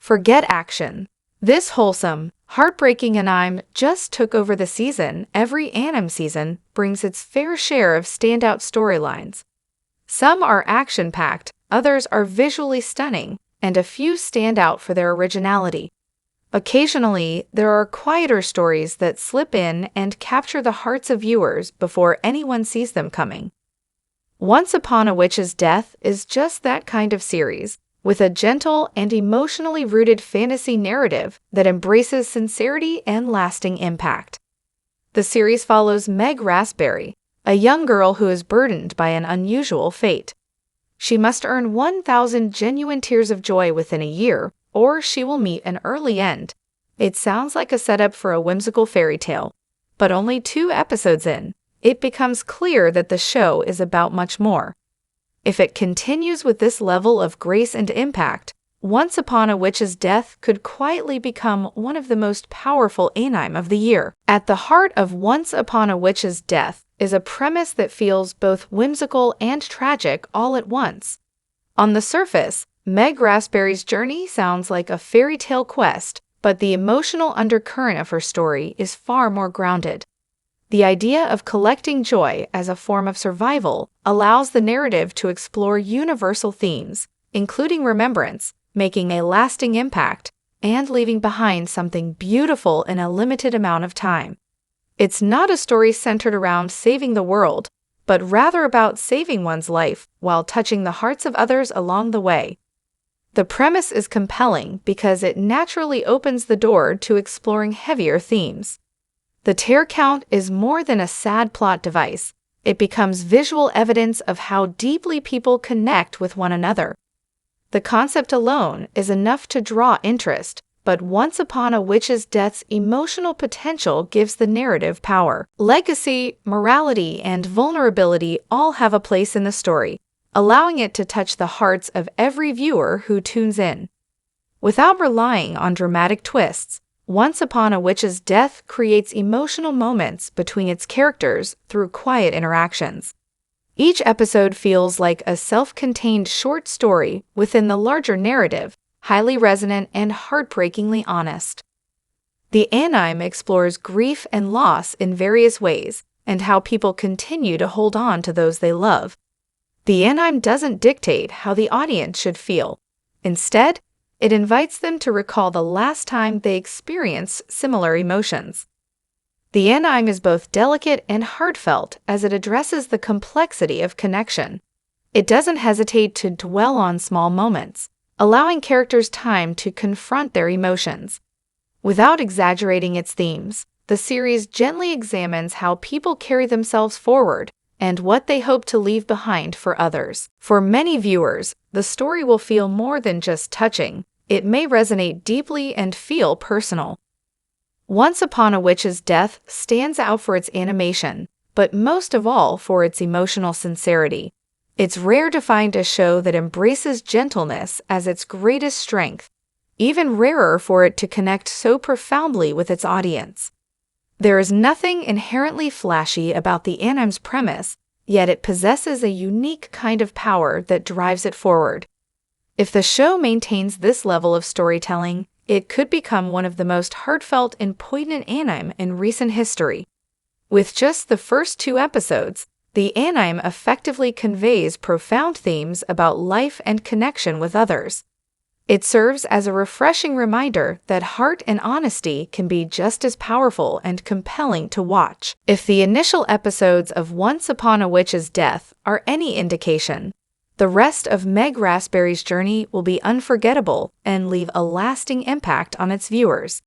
Forget action. This wholesome, heartbreaking anime just took over the season. Every anime season brings its fair share of standout storylines. Some are action-packed, others are visually stunning, and a few stand out for their originality. Occasionally, there are quieter stories that slip in and capture the hearts of viewers before anyone sees them coming. Once Upon a Witch's Death is just that kind of series, with a gentle and emotionally rooted fantasy narrative that embraces sincerity and lasting impact. The series follows Meg Raspberry, a young girl who is burdened by an unusual fate. She must earn 1,000 genuine tears of joy within a year, or she will meet an early end. It sounds like a setup for a whimsical fairy tale, but only 2 episodes in, it becomes clear that the show is about much more. If it continues with this level of grace and impact, Once Upon a Witch's Death could quietly become one of the most powerful anime of the year. At the heart of Once Upon a Witch's Death is a premise that feels both whimsical and tragic all at once. On the surface, Meg Raspberry's journey sounds like a fairy tale quest, but the emotional undercurrent of her story is far more grounded. The idea of collecting joy as a form of survival allows the narrative to explore universal themes, including remembrance, making a lasting impact, and leaving behind something beautiful in a limited amount of time. It's not a story centered around saving the world, but rather about saving one's life while touching the hearts of others along the way. The premise is compelling because it naturally opens the door to exploring heavier themes. The tear count is more than a sad plot device. It becomes visual evidence of how deeply people connect with one another. The concept alone is enough to draw interest, but Once Upon a Witch's Death's emotional potential gives the narrative power. Legacy, morality, and vulnerability all have a place in the story, allowing it to touch the hearts of every viewer who tunes in. Without relying on dramatic twists, Once Upon a Witch's Death creates emotional moments between its characters through quiet interactions. Each episode feels like a self-contained short story within the larger narrative, highly resonant and heartbreakingly honest. The anime explores grief and loss in various ways, and how people continue to hold on to those they love. The anime doesn't dictate how the audience should feel. Instead, it invites them to recall the last time they experienced similar emotions. The anime is both delicate and heartfelt as it addresses the complexity of connection. It doesn't hesitate to dwell on small moments, allowing characters time to confront their emotions. Without exaggerating its themes, the series gently examines how people carry themselves forward and what they hope to leave behind for others. For many viewers, the story will feel more than just touching. It may resonate deeply and feel personal. Once Upon a Witch's Death stands out for its animation, but most of all for its emotional sincerity. It's rare to find a show that embraces gentleness as its greatest strength, even rarer for it to connect so profoundly with its audience. There is nothing inherently flashy about the anime's premise, yet it possesses a unique kind of power that drives it forward. If the show maintains this level of storytelling, it could become one of the most heartfelt and poignant anime in recent history. With just the first 2 episodes, the anime effectively conveys profound themes about life and connection with others. It serves as a refreshing reminder that heart and honesty can be just as powerful and compelling to watch. If the initial episodes of Once Upon a Witch's Death are any indication, the rest of Meg Raspberry's journey will be unforgettable and leave a lasting impact on its viewers.